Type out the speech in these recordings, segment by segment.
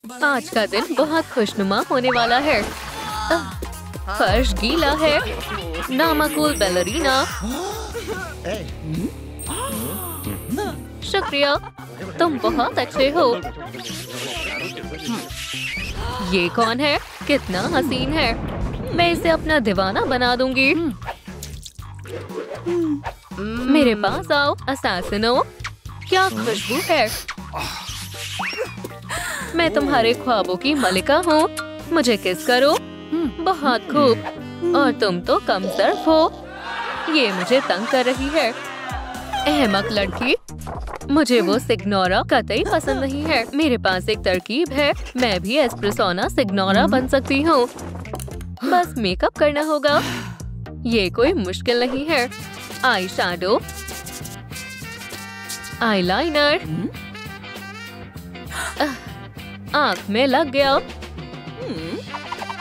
आज का दिन बहुत खुशनुमा होने वाला है। फर्श गीला है। नामाकुल बैलरीना। शुक्रिया, तुम बहुत अच्छे हो। ये कौन है? कितना हसीन है। मैं इसे अपना दीवाना बना दूंगी। मेरे पास आओ असैसिनो। क्या खुशबू है। मैं तुम्हारे ख्वाबों की मलिका हूँ। मुझे किस करो। बहुत खूब। और तुम तो कम सर्फ हो। ये मुझे तंग कर रही है। अहमक लड़की। मुझे वो सिग्नोरा कतई पसंद नहीं है। मेरे पास एक तरकीब है। मैं भी एस्प्रेसोना सिग्नोरा बन सकती हूँ। बस मेकअप करना होगा। ये कोई मुश्किल नहीं है। आई शैडो, आईलाइनर, आँख में लग गया।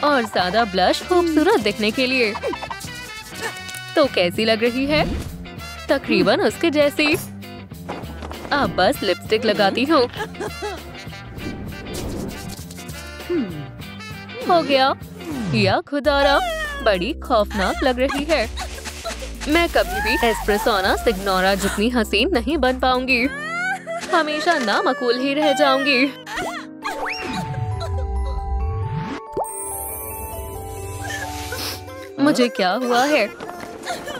और ज्यादा ब्लश खूबसूरत दिखने के लिए। तो कैसी लग रही है? तकरीबन उसके जैसी। अब बस लिपस्टिक लगाती हूँ। हो गया। या खुदारा, बड़ी खौफनाक लग रही है। मैं कभी भी एस्प्रेसोना सिग्नोरा जितनी हसीन नहीं बन पाऊंगी। हमेशा नामकूल ही रह जाऊंगी। मुझे क्या हुआ है?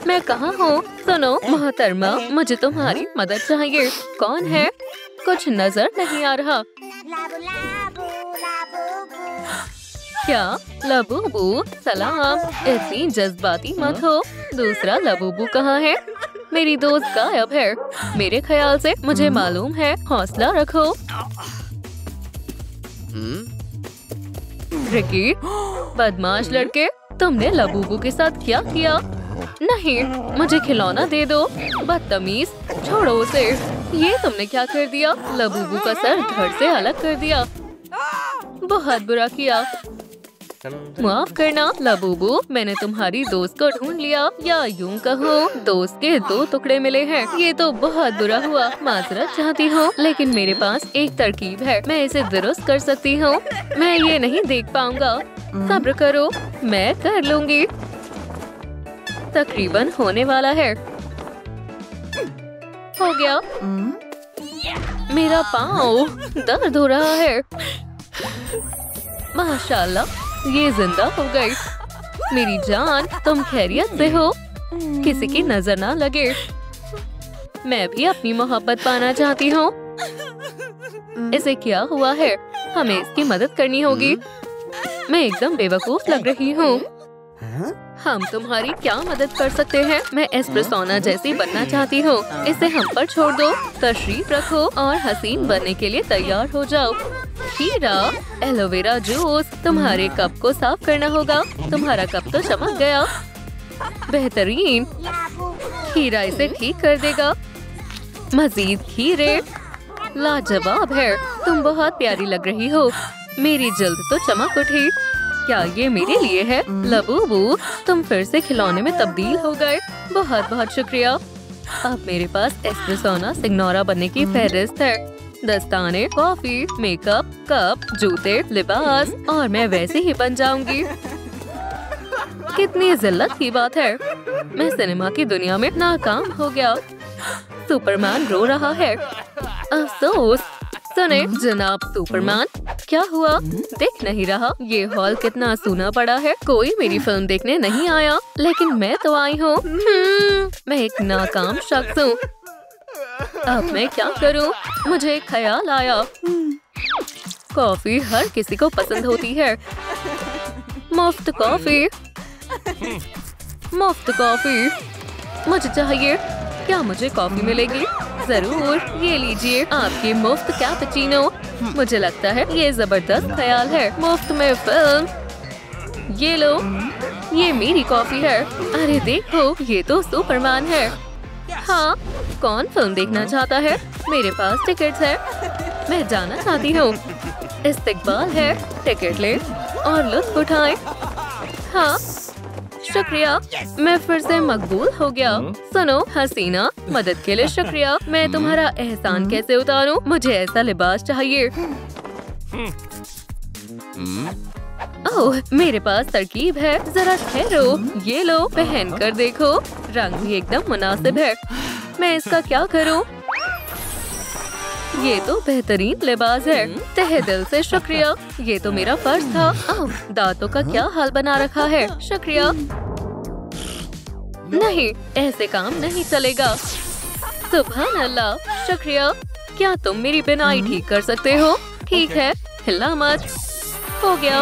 मैं कहाँ हूँ? सुनो मोहतरमा, मुझे तुम्हारी मदद चाहिए। कौन है? कुछ नजर नहीं आ रहा। क्या? लबूबू, सलाम। इतनी जज्बाती मत हो। दूसरा लबूबू कहाँ है? मेरी दोस्त गायब है। मेरे ख्याल से मुझे मालूम है। हौसला रखो। रिकी, बदमाश लड़के, तुमने लबूबू के साथ क्या किया? नहीं, मुझे खिलौना दे दो। बदतमीज, छोड़ो उसे। ये तुमने क्या कर दिया? लबूबू का सर धड़ से अलग कर दिया। बहुत बुरा किया। माफ करना लबूबू, मैंने तुम्हारी दोस्त को ढूंढ लिया, या यूं कहो दोस्त के दो टुकड़े मिले हैं। ये तो बहुत बुरा हुआ। माजरत चाहती हूँ, लेकिन मेरे पास एक तरकीब है। मैं इसे दुरुस्त कर सकती हूँ। मैं ये नहीं देख पाऊंगा। सब्र करो, मैं कर लूंगी। तकरीबन होने वाला है। हो गया। मेरा पाँव दर्द हो रहा है। माशाल्लाह, ये जिंदा हो गई। मेरी जान, तुम खैरियत से हो? किसी की नजर ना लगे। मैं भी अपनी मोहब्बत पाना चाहती हूँ। इसे क्या हुआ है? हमें इसकी मदद करनी होगी। मैं एकदम बेवकूफ लग रही हूँ। हम तुम्हारी क्या मदद कर सकते हैं? मैं एस्प्रेसोना जैसी बनना चाहती हूँ। इसे हम पर छोड़ दो। तशरीफ रखो और हसीन बनने के लिए तैयार हो जाओ। हीरा, एलोवेरा जूस। तुम्हारे कप को साफ करना होगा। तुम्हारा कप तो चमक गया। बेहतरीन। हीरा इसे ठीक कर देगा। मजीद हीरे। लाजवाब है। तुम बहुत प्यारी लग रही हो। मेरी जल्द तो चमक उठी। क्या ये मेरे लिए है? लबूबू, तुम फिर से खिलौने में तब्दील हो गए। बहुत बहुत शुक्रिया। अब मेरे पास एस्प्रेसोना सिग्नोरा बनने की फहरिस्त है। दस्ताने, कॉफी, मेकअप, कप, जूते, लिबास, और मैं वैसे ही बन जाऊंगी। कितनी जिल्लत की बात है। मैं सिनेमा की दुनिया में नाकाम हो गया। सुपरमैन रो रहा है। अफसोस। सुने जनाब सुपरमैन, क्या हुआ? देख नहीं रहा? ये हॉल कितना सूना पड़ा है। कोई मेरी फिल्म देखने नहीं आया, लेकिन मैं तो आई हूँ। मैं एक नाकाम शख्स हूँ। अब मैं क्या करूँ? मुझे एक ख्याल आया। कॉफी हर किसी को पसंद होती है। मुफ्त कॉफी। मुफ्त कॉफी मुझे चाहिए। क्या मुझे कॉफी मिलेगी? जरूर, ये लीजिए आपकी मुफ्त कैपुचिनो। मुझे लगता है ये जबरदस्त ख्याल है। मुफ्त में फिल्म। ये लो, ये मेरी कॉफी है। अरे देखो, ये तो सुपरमैन है। हाँ, कौन फिल्म देखना चाहता है? मेरे पास टिकट्स है। मैं जाना चाहती हूँ। इस्तकबाल है। टिकट ले और लुत्फ उठाएं। हाँ, शुक्रिया। मैं फिर से मकबूल हो गया। सुनो हसीना, मदद के लिए शुक्रिया। मैं तुम्हारा एहसान कैसे उतारूं? मुझे ऐसा लिबास चाहिए। ओह, मेरे पास तरकीब है, जरा ठहरो। ये लो, पहन कर देखो, रंग भी एकदम मुनासिब है। मैं इसका क्या करूं? ये तो बेहतरीन लिबास है, तहे दिल से शुक्रिया, ये तो मेरा फर्ज था। ओह, दांतों का क्या हाल बना रखा है, शुक्रिया। नहीं, ऐसे काम नहीं चलेगा। सुभान अल्लाह, शुक्रिया। क्या तुम मेरी बिनाई ठीक कर सकते हो? ठीक है, हिला मत। हो गया।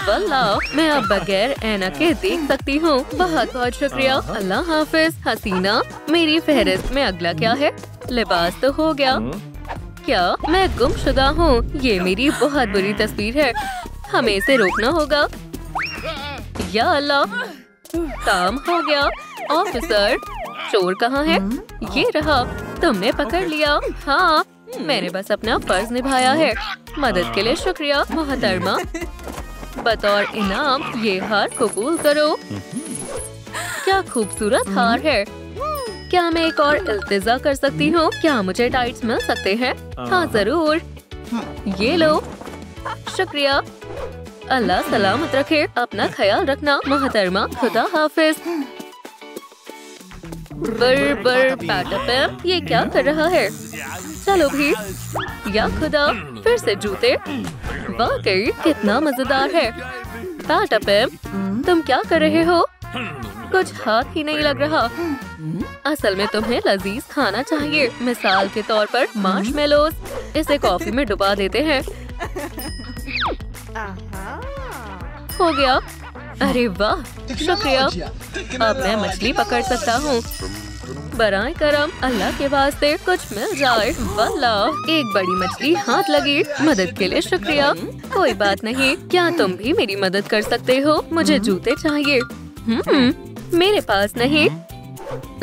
वल्लाह, मैं अब बगैर ऐनक के देख सकती हूँ। बहुत बहुत शुक्रिया। अल्लाह हाफिज हसीना। मेरी फहरिस्त में अगला क्या है? लिबास तो हो गया। क्या मैं गुमशुदा हूँ? ये मेरी बहुत बुरी तस्वीर है, हमें इसे रोकना होगा। या अल्लाह, काम हो गया। ऑफिसर, चोर कहाँ है? ये रहा, तुमने पकड़ लिया। हाँ, मैंने बस अपना फर्ज निभाया है। मदद के लिए शुक्रिया मोहतरमा। बतौर इनाम ये हार कबूल करो। क्या खूबसूरत हार है। क्या मैं एक और इल्तिजा कर सकती हूँ? क्या मुझे टाइट्स मिल सकते हैं? हाँ जरूर। ये लो, शुक्रिया। अल्लाह सलामत रखे। अपना ख्याल रखना मोहतरमा। खुदा हाफिज। बर पैटअप, ये क्या कर रहा है? चलो भी। या खुदा, फिर से जूते। वाकई कितना मजेदार है। पैटअप, तुम क्या कर रहे हो? कुछ हाथ ही नहीं लग रहा। असल में तुम्हें लजीज खाना चाहिए, मिसाल के तौर पर मार्शमेलोज। इसे कॉफी में डुबा देते हैं। हो गया। अरे वाह, शुक्रिया। अब मैं मछली पकड़ सकता हूँ। बराए करम, अल्लाह के वास्ते कुछ मिल जाए। वल्लाह, एक बड़ी मछली हाथ लगी। मदद के लिए शुक्रिया। कोई बात नहीं, क्या तुम भी मेरी मदद कर सकते हो? मुझे जूते चाहिए। मेरे पास नहीं,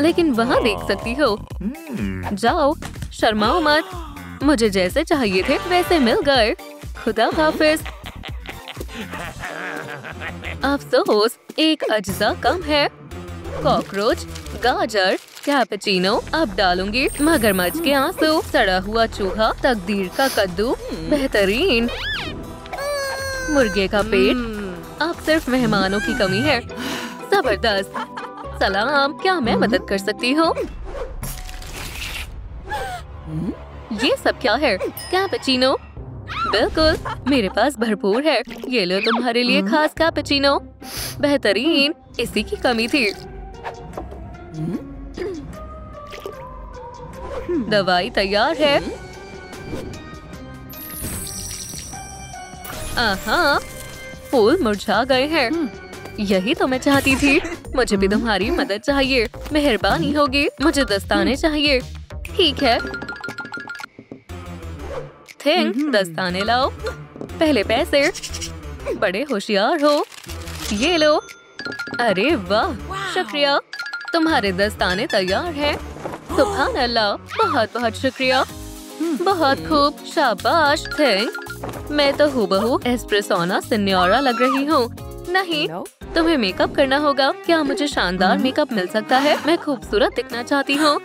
लेकिन वहाँ देख सकती हो। जाओ, शर्माओ मत। मुझे जैसे चाहिए थे वैसे मिल गए। खुदा हाफिज। अफसोस, एक अज्जा कम है। कॉकरोच, गाजर, कैपेचिनो अब डालूंगी। मगरमच्छ के आंसू, सड़ा हुआ चूहा, तकदीर का कद्दू, बेहतरीन। मुर्गे का पेट। अब सिर्फ मेहमानों की कमी है। जबरदस्त। सलाम, क्या मैं मदद कर सकती हूँ? ये सब क्या है? कैपेचिनो। बिल्कुल, मेरे पास भरपूर है। ये लो तुम्हारे लिए खास कैपेचिनो। बेहतरीन, इसी की कमी थी। दवाई तैयार है। आहा, फूल मुरझा गए हैं। यही तो मैं चाहती थी। मुझे भी तुम्हारी मदद चाहिए। मेहरबानी होगी, मुझे दस्ताने चाहिए। ठीक है, दस्ताने लाओ। पहले पैसे। बड़े होशियार हो। ये लो। अरे वाह, शुक्रिया। तुम्हारे दस्ताने तैयार हैं। सुभान अल्लाह, बहुत बहुत शुक्रिया। बहुत खूब, शाबाश। थैंक। मैं तो हूबहू एस्प्रेसोना सिन्योरा लग रही हूँ। नहीं, तुम्हें मेकअप करना होगा। क्या मुझे शानदार मेकअप मिल सकता है? मैं खूबसूरत दिखना चाहती हूँ।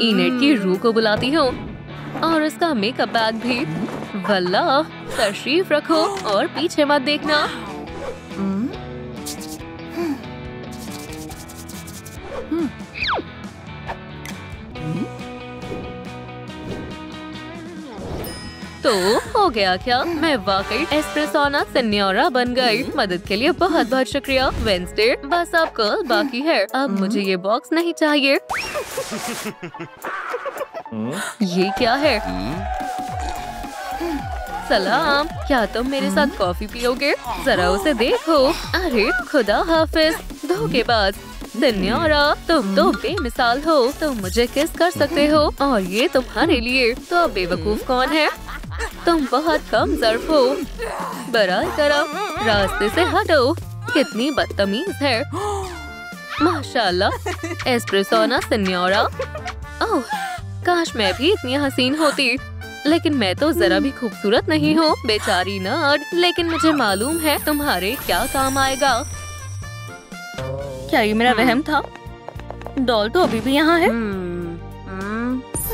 इनेट की रूह को बुलाती हूँ और उसका मेकअप बैग भी। वल्लाह, तशरीफ रखो और पीछे मत देखना। तो हो गया क्या? मैं वाकई एस्प्रेसोना सिन्योरा बन गई। मदद के लिए बहुत बहुत शुक्रिया वेंसडे। बस अब कल बाकी है। अब मुझे ये बॉक्स नहीं चाहिए। ये क्या है? सलाम, क्या तुम मेरे साथ कॉफी पियोगे? जरा उसे देखो। अरे खुदा हाफिज। धोखेबाज सिन्योरा, तुम तो बेमिसाल हो। तुम मुझे किस कर सकते हो और ये तुम्हारे लिए। तो अब बेवकूफ कौन है? तुम बहुत कम ज़र्फ हो। बराए करम, रास्ते से हटो। कितनी बदतमीज है। माशाल्लाह, एस्प्रेसोना सिन्योरा। ओह, काश मैं भी इतनी हसीन होती। लेकिन मैं तो जरा भी खूबसूरत नहीं हूँ। बेचारी नर्ड। लेकिन मुझे मालूम है तुम्हारे क्या काम आएगा। क्या ये मेरा वहम था? डॉल तो अभी भी यहाँ है।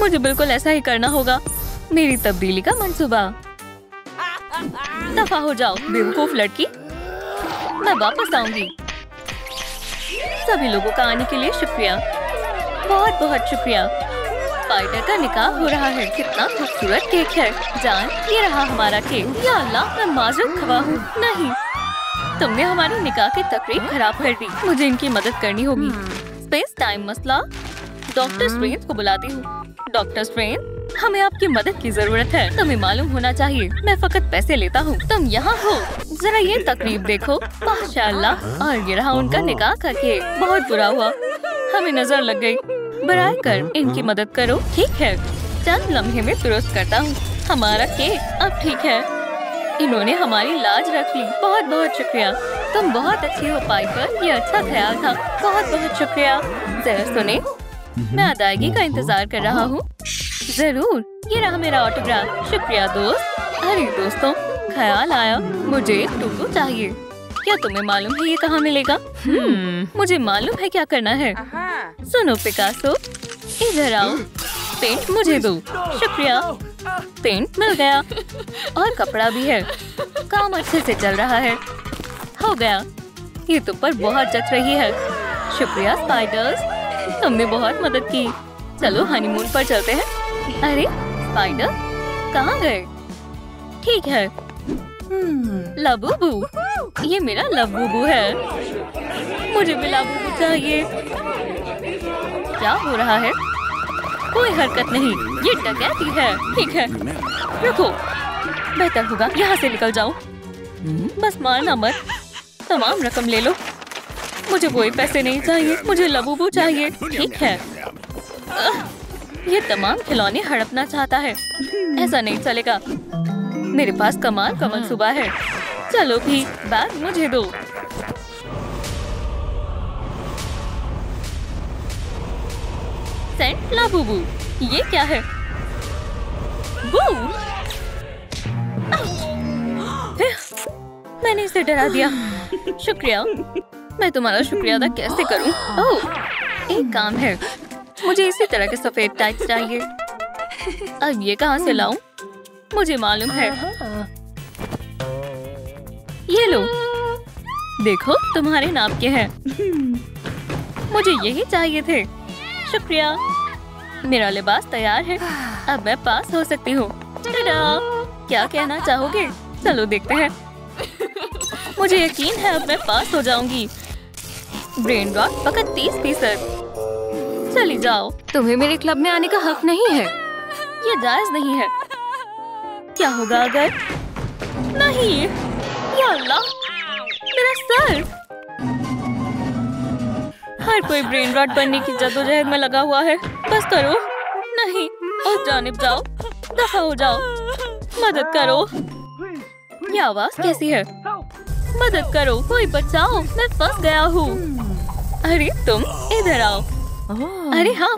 मुझे बिल्कुल ऐसा ही करना होगा। मेरी तब्दीली का मंसूबा। दफा हो जाओ बेवकूफ लड़की। मैं वापस आऊंगी। सभी लोगों का आने के लिए शुक्रिया। बहुत बहुत शुक्रिया। स्पाइडर का निकाह हो रहा है। कितना खूबसूरत केक है। जान, ये रहा हमारा केक। या अल्लाह, मैं माजूर खवा हूँ। नहीं, तुमने हमारी निकाह की तकरीब खराब कर दी। मुझे इनकी मदद करनी होगी। स्पेस टाइम मसला। डॉक्टर स्ट्रेंज को बुलाती हूँ। डॉक्टर स्ट्रेंज, हमें आपकी मदद की जरूरत है। तुम्हें मालूम होना चाहिए मैं फकत पैसे लेता हूँ। तुम यहाँ हो, जरा ये तकरीब देखो। माशाअल्लाह। और ये रहा उनका निकाह का केक। बहुत बुरा हुआ, हमें नजर लग गई। बराए कर इनकी मदद करो। ठीक है, चंद लम्हे में दुरुस्त करता हूँ। हमारा केक अब ठीक है। इन्होंने हमारी लाज रख ली। बहुत बहुत शुक्रिया। तुम बहुत अच्छी हो पाइपर। ये अच्छा ख्याल था। बहुत बहुत शुक्रिया। जरा सुने, मैं अदायगी का इंतजार कर रहा हूँ। जरूर, ये रहा मेरा ऑटोग्राफ। शुक्रिया दोस्त। अरे दोस्तों, ख्याल आया, मुझे एक टूटू चाहिए। क्या तुम्हें मालूम है ये कहाँ मिलेगा? मुझे मालूम है क्या करना है। सुनो पिकासो, इधर आओ। पेंट मुझे दो। शुक्रिया। पेंट मिल गया और कपड़ा भी है। काम अच्छे से चल रहा है। हो गया। ये तुम पर बहुत जच रही है। शुक्रिया स्पाइडर्स, तुमने बहुत मदद की। चलो हनीमून पर चलते हैं। अरे स्पाइडर, कहाँ गए? ठीक है। लबूबू, ये मेरा लबूबू है। मुझे भी लबूबू चाहिए। क्या हो रहा है? कोई हरकत नहीं, ये डकैती है। ठीक है, रुको। बेहतर होगा यहाँ से निकल जाओ। बस मारना मत। तमाम रकम ले लो। मुझे कोई पैसे नहीं चाहिए, मुझे लबूबू चाहिए। ठीक है। ये तमाम खिलौने हड़पना चाहता है। ऐसा नहीं चलेगा। मेरे पास कमाल का मंसूबा है। चलो भी, बैग मुझे दो। सेंट लाबूबू, ये क्या है? बू! मैंने इसे डरा दिया। शुक्रिया। मैं तुम्हारा शुक्रिया अदा कैसे करूं? ओह, एक काम है। मुझे इसी तरह के सफेद टाइट्स चाहिए। अब ये कहाँ से लाऊं? मुझे मालूम है। ये लो, देखो तुम्हारे नाप के हैं। मुझे यही चाहिए थे। शुक्रिया। मेरा लिबास तैयार है। अब मैं पास हो सकती हूँ। क्या कहना चाहोगे? चलो देखते हैं। मुझे यकीन है अब मैं पास हो जाऊंगी। ब्रेन रॉट फकत 30%। चली जाओ। तुम्हें मेरे क्लब में आने का हक नहीं है। ये जायज नहीं है। क्या होगा अगर? नहीं, या अल्लाह, मेरा सर। हर कोई ब्रेन रॉट बनने की जद्दोजहद में लगा हुआ है। बस करो। नहीं, उस जानिब जाओ। दफा हो जाओ। मदद करो। ये आवाज कैसी है? मदद करो, कोई बचाओ, मैं फंस गया हूँ। अरे तुम इधर आओ। अरे हाँ,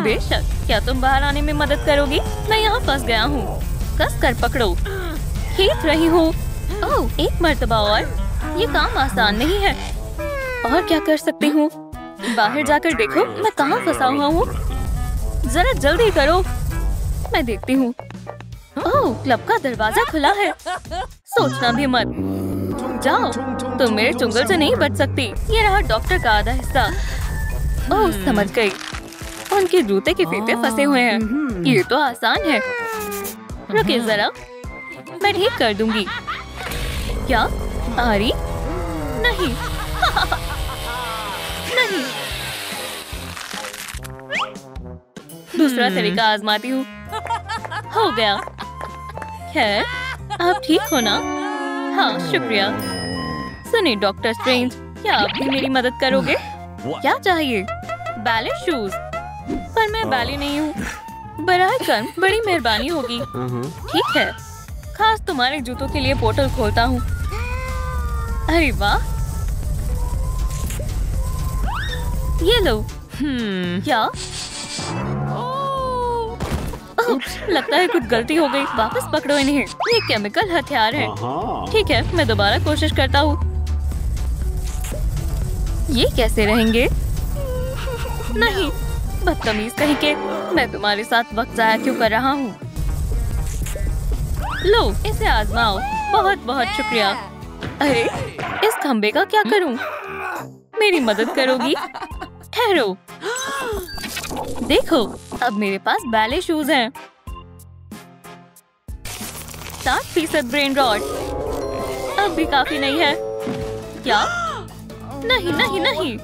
बेशक। क्या तुम बाहर आने में मदद करोगी? मैं यहाँ फंस गया हूँ। कस कर पकड़ो। खींच रही हूँ। ओह, एक मर्तबा और। ये काम आसान नहीं है। और क्या कर सकती हूँ? बाहर जाकर देखो मैं कहाँ फंसा हुआ हूँ। जरा जल्दी करो। मैं देखती हूँ। ओह, क्लब का दरवाजा खुला है। सोचना भी मत। जाओ, तुम मेरे चुंगल से नहीं बच सकती। ये रहा डॉक्टर का आधा हिस्सा। ओह, समझ गई। उनके जूते के फीते फंसे हुए हैं। ये तो आसान है। रुकिए जरा, मैं ठीक कर दूंगी। क्या आ रही? नहीं। नहीं। दूसरा तरीका आजमाती हूँ। हो गया। खैर, आप ठीक हो ना? हाँ, शुक्रिया। सुनिए डॉक्टर स्ट्रेंज, क्या आप भी मेरी मदद करोगे? क्या चाहिए? Ballet shoes. पर मैं बैले नहीं हूँ। बराए कर्म, बड़ी मेहरबानी होगी। ठीक है, खास तुम्हारे जूतों के लिए पोर्टल खोलता हूँ। अरे वाह, ये लो। क्या? लगता है कुछ गलती हो गई। वापस पकड़ो इन्हें। ये केमिकल हथियार है। ठीक है, मैं दोबारा कोशिश करता हूँ। ये कैसे रहेंगे? नहीं, बदतमीज कहीं के। मैं तुम्हारे साथ वक्त जाया क्यों कर रहा हूँ? लो इसे आजमाओ। बहुत बहुत शुक्रिया। अरे इस खंबे का क्या करूँ? मेरी मदद करोगी? ठहरो। देखो अब मेरे पास बैले शूज हैं। 60% ब्रेन रॉट। अब भी काफी नहीं है क्या? नहीं नहीं नहीं।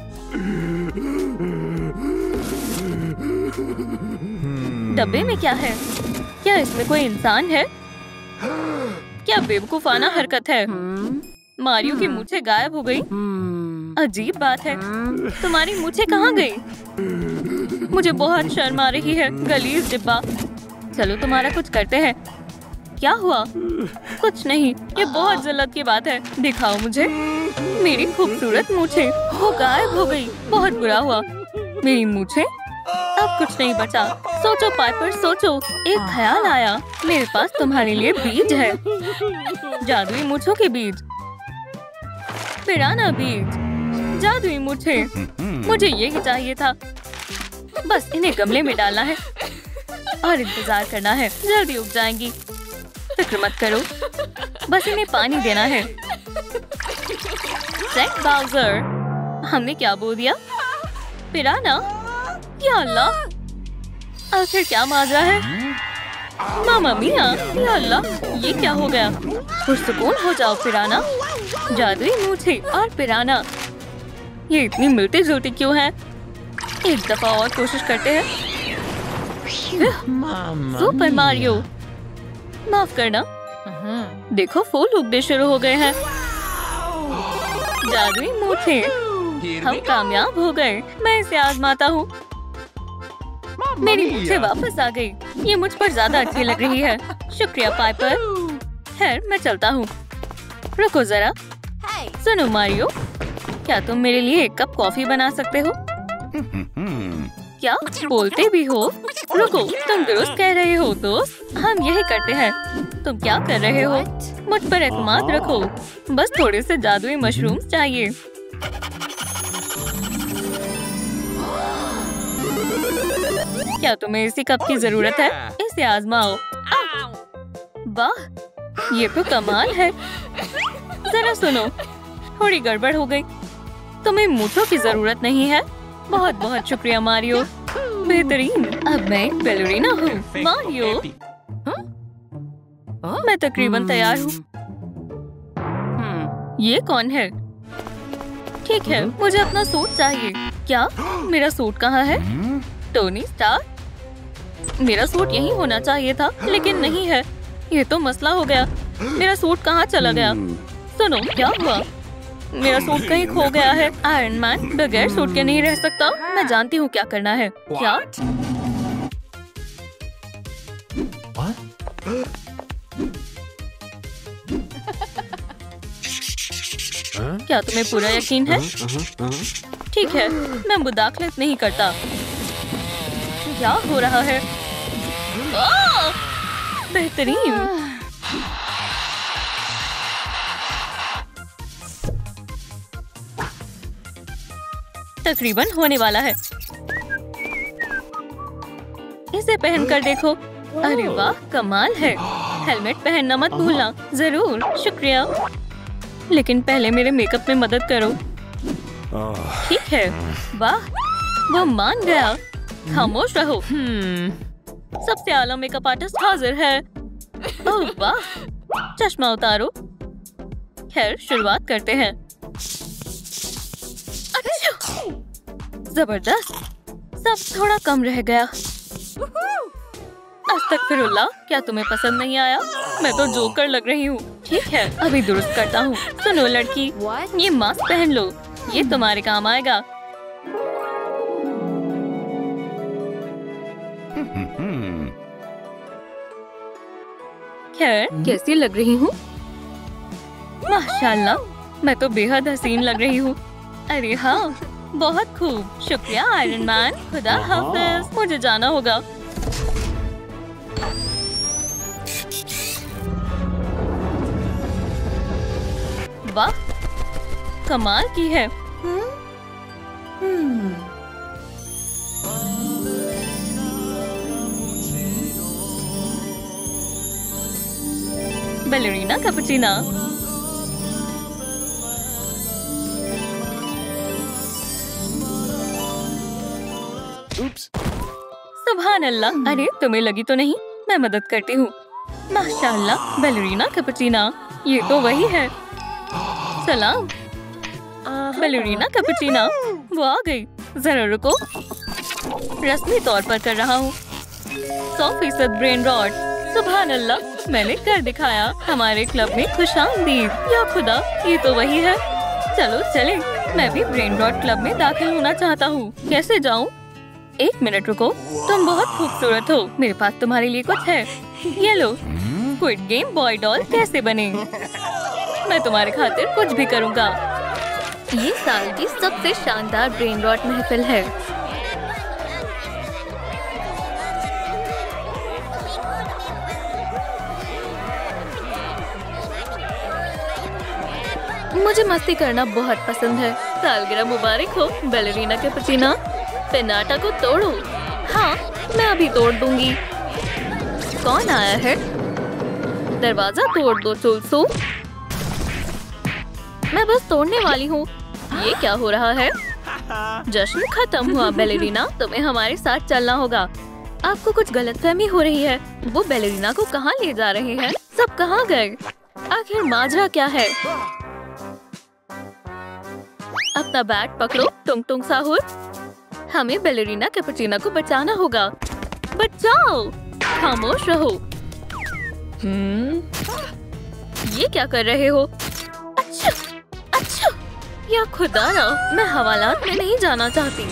डब्बे में क्या है? क्या इसमें कोई इंसान है? क्या बेवकूफाना हरकत है। मारियो की मूछें गायब हो गई। अजीब बात है। तुम्हारी मूछें कहाँ गई? मुझे बहुत शर्म आ रही है। गलीज डिब्बा। चलो तुम्हारा कुछ करते हैं। क्या हुआ? कुछ नहीं। ये बहुत जल्द की बात है। दिखाओ मुझे। मेरी खूबसूरत मूछें। वो गायब हो गई। बहुत बुरा हुआ। मेरी मूछें। अब कुछ नहीं बचा। सोचो पाइपर सोचो। एक ख्याल आया। मेरे पास तुम्हारे लिए बीज है। जादुई मूछों के बीज। पिराना बीज। जादुई मूछें। मुझे यही चाहिए था। बस इन्हें गमले में डालना है और इंतजार करना है। जल्दी उग जाएंगी। फिक्र मत करो। बस इन्हें पानी देना है। Jack Bowser. हमने क्या बोल दिया? पिराना? या अल्लाह, आखिर क्या माजरा है? मामा मिया, या अल्लाह, ये क्या हो गया? पुरसुकून हो जाओ पिराना। जादुई मूछें और पिराना, ये इतनी मिलती जुलती क्यों हैं? एक दफा और कोशिश करते हैं। सुपर मारियो, माफ करना। देखो फूल उगने शुरू हो गए हैं। जादुई मूछें, हम कामयाब हो गए। मैं इसे आजमाता हूँ। मेरी मूछें वापस आ गई। ये मुझ पर ज्यादा अच्छी लग रही है। शुक्रिया पाइपर। खैर मैं चलता हूँ। रुको जरा। सुनो मारियो, क्या तुम मेरे लिए एक कप कॉफी बना सकते हो? क्या बोलते भी हो? रुको, तुम दुरुस्त कह रहे हो दोस्त। हम यही करते हैं। तुम क्या कर रहे हो? मुझ पर एतमाद रखो। बस थोड़े से जादुई मशरूम्स चाहिए। क्या तुम्हें इसी कप की जरूरत है? इसे आजमाओ। वाह, ये तो कमाल है। जरा सुनो, थोड़ी गड़बड़ हो गई। तुम्हें मूठों की जरूरत नहीं है। बहुत बहुत शुक्रिया मारियो। बेहतरीन। अब मैं एक बैलरीना हूँ। मारियो, मैं तकरीबन तैयार हूँ। ये कौन है? ठीक है, मुझे अपना सूट चाहिए। क्या? मेरा सूट कहाँ है? Tony Stark? मेरा सूट यहीं होना चाहिए था, लेकिन नहीं है। ये तो मसला हो गया। मेरा सूट कहाँ चला गया? सुनो, क्या हुआ? मेरा सूट कहीं खो गया है। आयरन मैन बगैर सूट के नहीं रह सकता। मैं जानती हूँ क्या करना है। क्या? क्या तुम्हें पूरा यकीन है? ठीक है, मैं मुदाखलत नहीं करता। क्या हो रहा है? बेहतरीन। तकरीबन होने वाला है। इसे पहनकर देखो। अरे वाह, कमाल है। हेलमेट पहनना मत भूलना। जरूर, शुक्रिया। लेकिन पहले मेरे मेकअप में मदद करो। ठीक है। वाह, वो मान गया। खामोश रहो। सबसे आला मेकअप आर्टिस्ट हाजिर है। ओह वाह, चश्मा उतारो। खैर शुरुआत करते हैं। जबरदस्त। सब थोड़ा कम रह गया। अस्तगफिरुल्लाह, क्या तुम्हें पसंद नहीं आया? मैं तो जोकर लग रही हूँ। ठीक है, अभी दुरुस्त करता हूँ। सुनो लड़की, ये मास्क पहन लो। ये तुम्हारे काम आएगा। खैर, कैसी लग रही हूँ? माशाल्लाह, मैं तो बेहद हसीन लग रही हूँ। अरे हाँ, बहुत खूब। शुक्रिया आयरन मैन। खुदा हाफिज। मुझे जाना होगा। वाह, कमाल की है। बैलेरिना कैपुचिना। सुभान अल्लाह, अरे तुम्हें लगी तो नहीं? मैं मदद करती हूँ। माशाअल्लाह, बैलेरिना कैपुचिना, ये तो वही है। सलाम बैलेरिना कैपुचिना, वो आ गई। जरा रुको, रस्मी तौर पर कर रहा हूँ। 100% ब्रेन रॉट। सुभान अल्लाह, मैंने कर दिखाया। हमारे क्लब में खुशामदीद। या खुदा, ये तो वही है। चलो चले, मैं भी ब्रेन रॉट क्लब में दाखिल होना चाहता हूँ। कैसे जाऊँ? 1 मिनट रुको, तुम बहुत खूबसूरत हो। मेरे पास तुम्हारे लिए कुछ है। ये लो, स्क्विड गेम बॉय डॉल कैसे बने। मैं तुम्हारे खातिर कुछ भी करूँगा। ये साल की सबसे शानदार ब्रेन रॉट महफिल है। मुझे मस्ती करना बहुत पसंद है। सालगिरह मुबारक हो बैलेरिना कैपुचिना। पेनाटा को तोड़ो। हाँ, मैं अभी तोड़ दूंगी। कौन आया है? दरवाजा तोड़ दो चुलसू। मैं बस तोड़ने वाली हूँ। ये क्या हो रहा है? जश्न खत्म हुआ बैलेरिना, तुम्हें हमारे साथ चलना होगा। आपको कुछ गलतफहमी हो रही है। वो बैलेरिना को कहाँ ले जा रहे हैं? सब कहाँ गए? आखिर माजरा क्या है? अपना बैट पकड़ो टुंग टुंग साहुर। हमें बैलेरिना कैपुचिना को बचाना होगा। बचाओ, खामोश रहो। ये क्या कर रहे हो? अच्छा, अच्छा, या खुदारा, मैं हवालात में नहीं जाना चाहती।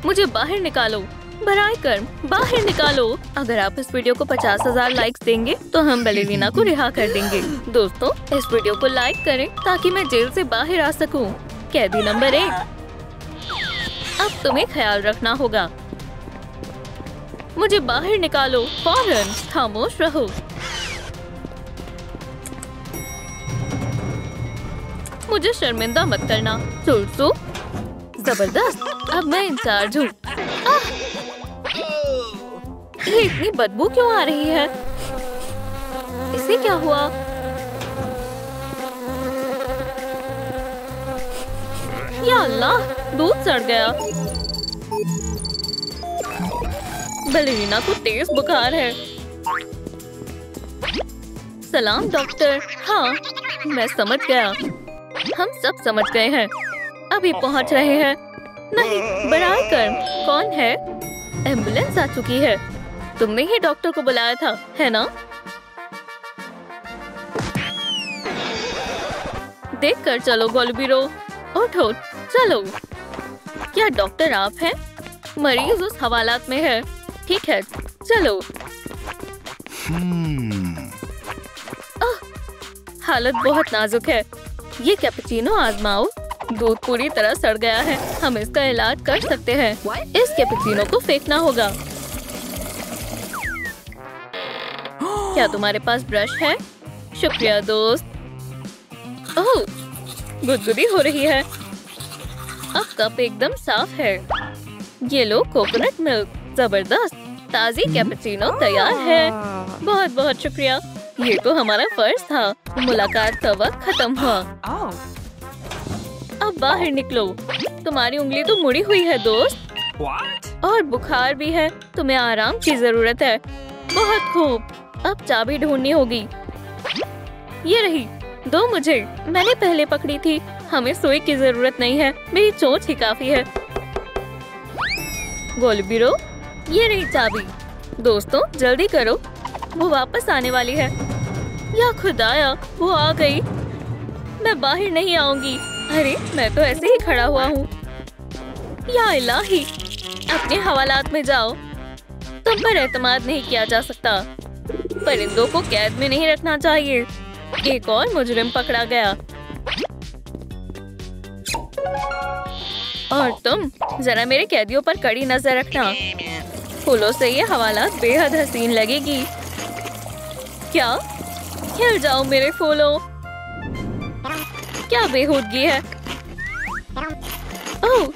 मुझे बाहर निकालो, बराए कर बाहर निकालो। अगर आप इस वीडियो को 50,000 लाइक्स देंगे तो हम बैलेरिना को रिहा कर देंगे। दोस्तों, इस वीडियो को लाइक करें ताकि मैं जेल से बाहर आ सकूं। कैदी नंबर 1, अब तुम्हें ख्याल रखना होगा। मुझे बाहर निकालो फौरन। खामोश रहो। मुझे शर्मिंदा मत करना चुलसू। जबरदस्त, अब मैं इंचार्ज हूँ। ये इतनी बदबू क्यों आ रही है? इसे क्या हुआ? या अल्लाह, दूध सड़ गया। बैलेरिना को तेज बुखार है। सलाम डॉक्टर। हाँ, मैं समझ गया। हम सब समझ गए हैं। अभी पहुंच रहे हैं। नहीं, बराए कर। कौन है? एम्बुलेंस आ चुकी है। तुमने ही डॉक्टर को बुलाया था, है ना? देख कर चलो गोलबीरो। उठो, चलो। क्या डॉक्टर आप हैं? मरीज उस हवालात में है। ठीक है, चलो। हालत बहुत नाजुक है। ये कैपुचिनो आजमाओ। दूध पूरी तरह सड़ गया है। हम इसका इलाज कर सकते हैं। इस कैपुचिनो को फेंकना होगा। क्या तुम्हारे पास ब्रश है? शुक्रिया दोस्त। ओह, गुदगुदी हो रही है। अब कप एकदम साफ है। ये लो कोकोनट मिल्क। जबरदस्त, ताज़ी कैपुचिनो तैयार है। बहुत बहुत शुक्रिया। ये तो हमारा फर्ज था। मुलाकात का वक्त खत्म हुआ। अब बाहर निकलो। तुम्हारी उंगली तो मुड़ी हुई है दोस्त। और बुखार भी है। तुम्हें आराम की जरूरत है। बहुत खूब, अब चाबी ढूंढनी होगी। ये रही, दो मुझे। मैंने पहले पकड़ी थी। हमें सुई की जरूरत नहीं है। मेरी चोट ही काफी है। गोलबीरो, ये रही चाबी। दोस्तों, जल्दी करो, वो वापस आने वाली है। या खुदाया, वो आ गई। मैं बाहर नहीं आऊंगी। अरे, मैं तो ऐसे ही खड़ा हुआ हूँ। या इलाही, अपने हवालात में जाओ। तुम पर एतमाद नहीं किया जा सकता। परिंदों को कैद में नहीं रखना चाहिए। एक और मुजरिम पकड़ा गया। और तुम जरा मेरे कैदियों पर कड़ी नजर रखना। फूलों से ये हवालात बेहद हसीन लगेगी। क्या? खिल जाओ मेरे फूलों। क्या बेहूदगी है। ओह,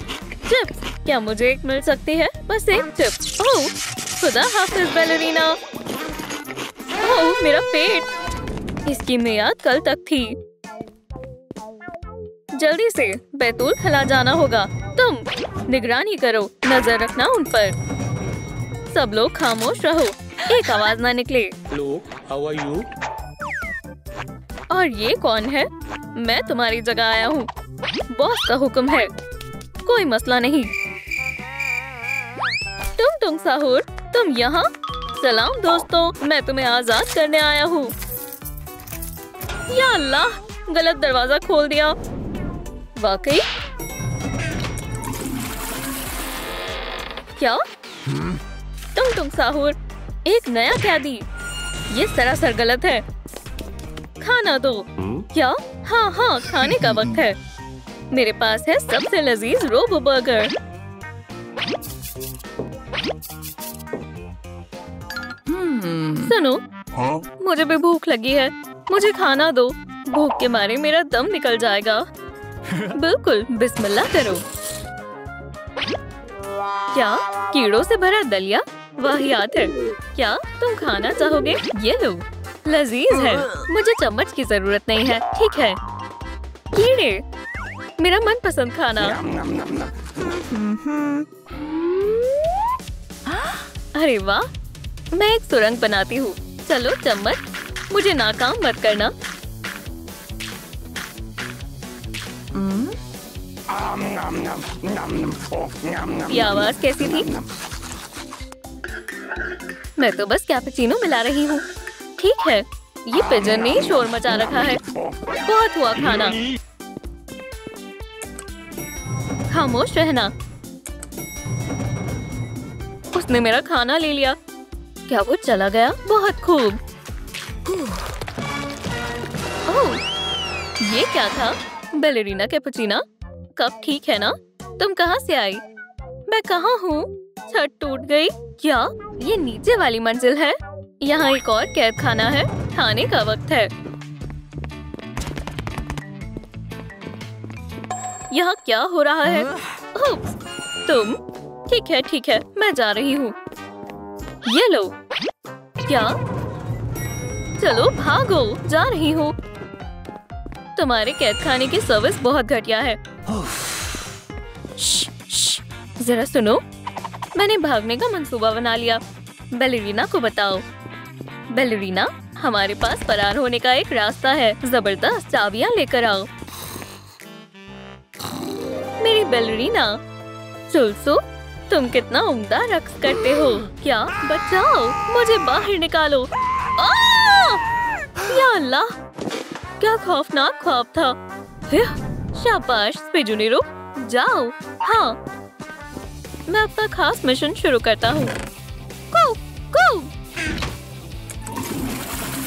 चिप्स। क्या मुझे एक मिल सकती है? बस एक चिप्स। ओह, खुदा हाफिज बैलेरिना। ओह, मेरा पेट। इसकी मियाद कल तक थी। जल्दी से बैतूल खला जाना होगा। तुम निगरानी करो, नजर रखना उन पर। सब लोग खामोश रहो, एक आवाज ना निकले। Hello, how are you? और ये कौन है? मैं तुम्हारी जगह आया हूँ। बॉस का हुक्म है, कोई मसला नहीं। तुम साहुर, तुम यहाँ? सलाम दोस्तों, मैं तुम्हें आजाद करने आया हूँ। या अल्लाह, गलत दरवाजा खोल दिया। वाकई? क्या? तुम साहुर, एक नया कैदी। ये सरासर गलत है। खाना दो। क्या? हाँ, खाने का वक्त है। मेरे पास है सबसे लजीज रोबो बर्गर। सुनो, मुझे भी भूख लगी है। मुझे खाना दो, भूख के मारे मेरा दम निकल जाएगा। बिल्कुल, बिस्मिल्लाह करो। क्या? कीड़ों से भरा दलिया? वाहियात है। क्या तुम खाना चाहोगे? ये लो, लजीज है। मुझे चम्मच की जरूरत नहीं है, ठीक है? कीड़े, मेरा मनपसंद खाना। अरे वाह, मैं एक सुरंग बनाती हूँ। चलो चम्मच, मुझे नाकाम मत करना। ये आवाज कैसी थी? मैं तो बस कैपुचिनो मिला रही हूँ। ठीक है, ये पिजन ने शोर मचा रखा है। बहुत हुआ खाना। खामोश रहना। उसने मेरा खाना ले लिया। क्या वो चला गया? बहुत खूब। ओह, ये क्या था? बैलेरिना कैपुचिना? कब ठीक है ना? तुम कहाँ से आई? मैं कहाँ हूँ? छत टूट गई। क्या ये नीचे वाली मंजिल है? यहाँ एक और कैद खाना है। खाने का वक्त है। यहाँ क्या हो रहा है? तुम? ठीक है, मैं जा रही हूँ। ये लो। क्या? चलो भागो, जा रही हूँ। तुम्हारे कैद खाने की सर्विस बहुत घटिया है। जरा सुनो, मैंने भागने का मंसूबा बना लिया। बैलेरिना को बताओ। बैलेरिना, हमारे पास फरार होने का एक रास्ता है। जबरदस्त, चाबियां लेकर आओ। मेरी बैलेरिना। चुलसो, तुम कितना उम्दा रक्स करते हो। क्या? बचाओ, मुझे बाहर निकालो। या अल्लाह, क्या खौफनाक ख्वाब था। शाबाश स्पिजुनिरो, जाओ। हाँ, मैं अपना खास मिशन शुरू करता हूँ।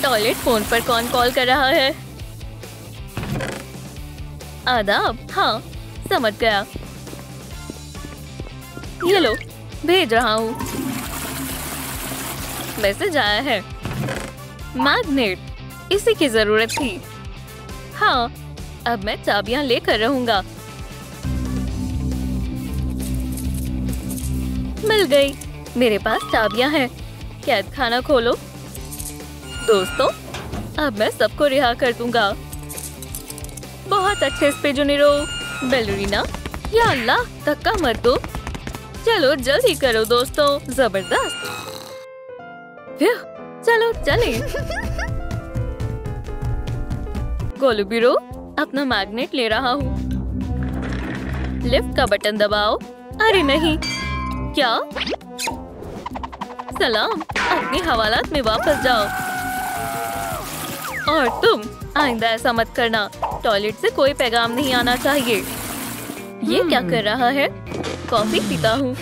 टॉयलेट फोन पर कौन कॉल कर रहा है? आदाब। हाँ, समझ गया। ये लो, भेज रहा हूँ। मैसेज आया है। मैग्नेट, इसी की जरूरत थी। हाँ, अब मैं चाबियां लेकर रहूंगा। मिल गई, मेरे पास चाबियां हैं। कैद खाना खोलो। दोस्तों, अब मैं सबको रिहा कर दूंगा। बहुत अच्छे स्पिजुनिरो। बैलेरिना, या अल्लाह, धक्का मत दो। चलो जल्दी करो दोस्तों, जबरदस्त। चलो चले। गोलुबिरो, अपना मैग्नेट ले रहा हूँ। लिफ्ट का बटन दबाओ। अरे नहीं। क्या? सलाम, अपनी हवालात में वापस जाओ। और तुम आइंदा ऐसा मत करना। टॉयलेट से कोई पैगाम नहीं आना चाहिए। ये क्या कर रहा है? कॉफी पीता हूँ।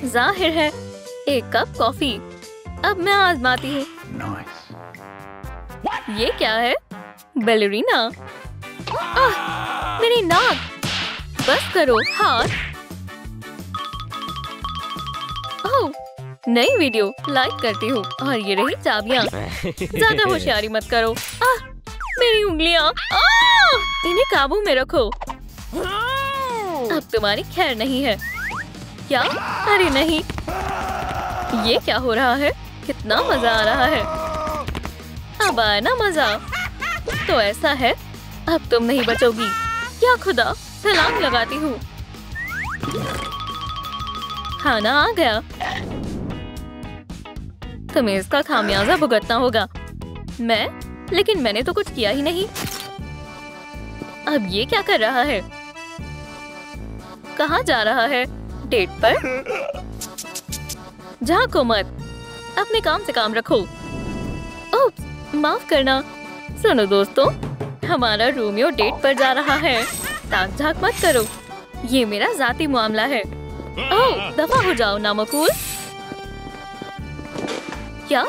जाहिर है, एक कप कॉफी। अब मैं आजमाती हूँ। ये क्या है? बैलेरिना। मेरी नाक। बस करो, हाथ। ओह, नई वीडियो लाइक करती हूँ। और ये रही चाबियाँ। ज्यादा होशियारी मत करो। मेरी उंगलियाँ। इन्हें काबू में रखो। अब तुम्हारी खैर नहीं है। क्या? अरे नहीं। ये क्या हो रहा है? कितना मजा आ रहा है। अब आया ना मजा। तो ऐसा है, अब तुम नहीं बचोगी। क्या खुदा, छलांग लगाती हूँ। खाना आ गया। तुम्हें इसका खामियाजा भुगतना होगा। लेकिन मैंने तो कुछ किया ही नहीं। अब ये क्या कर रहा है? कहाँ जा रहा है? डेट पर? झांको मत, अपने काम से काम रखो। ओप्स, माफ करना। सुनो दोस्तों, हमारा रोमियो डेट पर जा रहा है। ताक झाक मत करो, ये मेरा जाती मामला है। ओह, दफा हो जाओ नामकूल। क्या?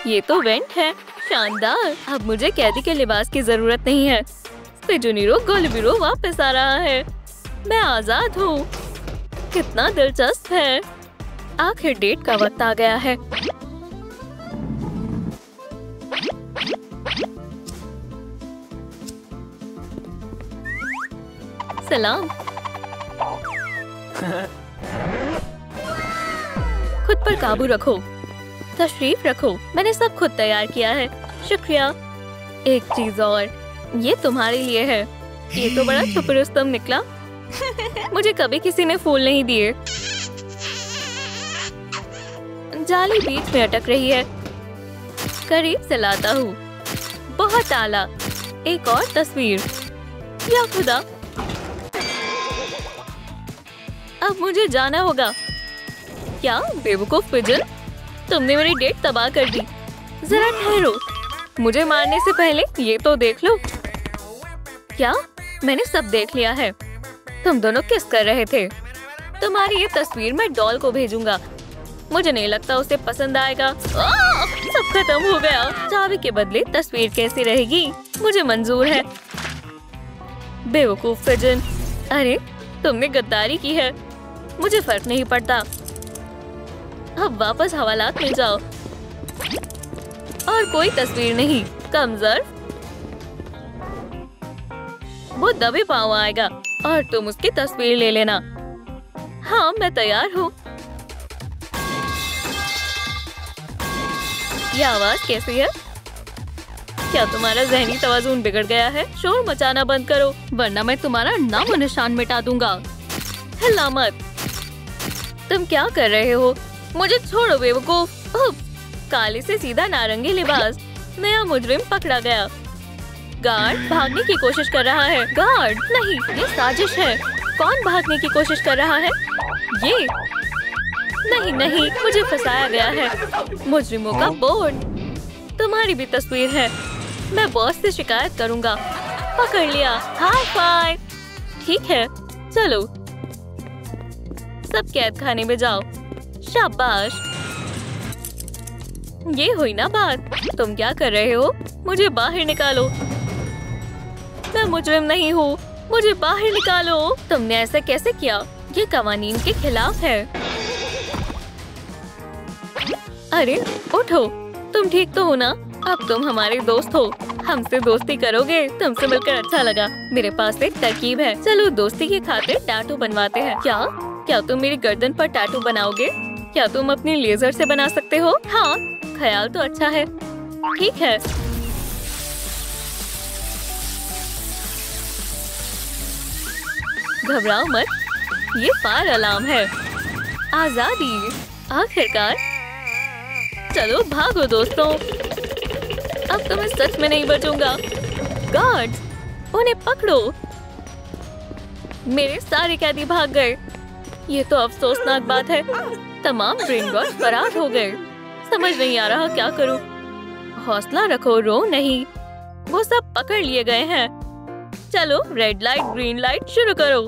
ये तो वेंट है। शानदार। अब मुझे कैदी के लिबास की जरूरत नहीं है। पिजुनिरो गोलबिरो वापस आ रहा है। मैं आजाद हूँ। कितना दिलचस्प है। आखिर डेट का वक्त आ गया है। सलाम। खुद पर काबू रखो। तशरीफ रखो, मैंने सब खुद तैयार किया है। शुक्रिया। एक चीज और, ये तुम्हारे लिए है। ये तो बड़ा छुपरुस्तम निकला। मुझे कभी किसी ने फूल नहीं दिए। जाली बीच में अटक रही है। करीब से लाता हूँ। बहुत आला। एक और तस्वीर। या खुदा, अब मुझे जाना होगा। क्या बेवकूफ पिजन, तुमने मेरी डेट तबाह कर दी। जरा ठहरो, मुझे मारने से पहले ये तो देख लो। क्या? मैंने सब देख लिया है। तुम दोनों किस कर रहे थे? तुम्हारी ये तस्वीर मैं डॉल को भेजूंगा। मुझे नहीं लगता उसे पसंद आएगा। सब खत्म हो गया। चाबी के बदले तस्वीर कैसी रहेगी? मुझे मंजूर है। बेवकूफ पिजन। अरे, तुमने गद्दारी की है। मुझे फर्क नहीं पड़ता। अब वापस हवालात में जाओ। और कोई तस्वीर नहीं। कमजोर। वो दबे पाँव आएगा और तुम उसकी तस्वीर ले लेना। हाँ, मैं तैयार हूँ। ये आवाज कैसी है? क्या तुम्हारा जहनी तवाज़ुन बिगड़ गया है? शोर मचाना बंद करो, वरना मैं तुम्हारा नामो निशान मिटा दूंगा। हिला मत। तुम क्या कर रहे हो? मुझे छोड़ो बेवकूफ। काले से सीधा नारंगी लिबास। नया मुजरिम पकड़ा गया। गार्ड भागने की कोशिश कर रहा है। गार्ड नहीं, ये साजिश है। कौन भागने की कोशिश कर रहा है? ये नहीं, मुझे फंसाया गया है। मुजरिमों का बोर्ड। तुम्हारी भी तस्वीर है। मैं बॉस से शिकायत करूंगा। पकड़ लिया। High five. ठीक है, चलो सब कैद खाने में जाओ। शाबाश। ये हुई ना बात। तुम क्या कर रहे हो? मुझे बाहर निकालो। मैं मुजरिम नहीं हूँ। मुझे बाहर निकालो। तुमने ऐसा कैसे किया? ये कवानीन के खिलाफ है। अरे उठो, तुम ठीक तो हो ना? अब तुम हमारे दोस्त हो। हमसे दोस्ती करोगे? तुमसे मिलकर अच्छा लगा। मेरे पास एक तरकीब है। चलो दोस्ती की खातिर टैटू बनवाते हैं। क्या तुम मेरी गर्दन पर टैटू बनाओगे? क्या तुम अपनी लेजर से बना सकते हो? हाँ, ख्याल तो अच्छा है। ठीक है। घबराओ मत, ये फायर अलार्म है। आजादी, आखिरकार। चलो भागो दोस्तों। अब तो मैं सच में नहीं बचूंगा। गार्ड्स, उन्हें पकड़ो। मेरे सारे कैदी भाग गए। ये तो अफसोसनाक बात है। तमाम ब्रेन रॉट फरार हो गए। समझ नहीं आ रहा क्या करूं। हौसला रखो, रो नहीं। वो सब पकड़ लिए गए हैं। चलो रेड लाइट ग्रीन लाइट शुरू करो।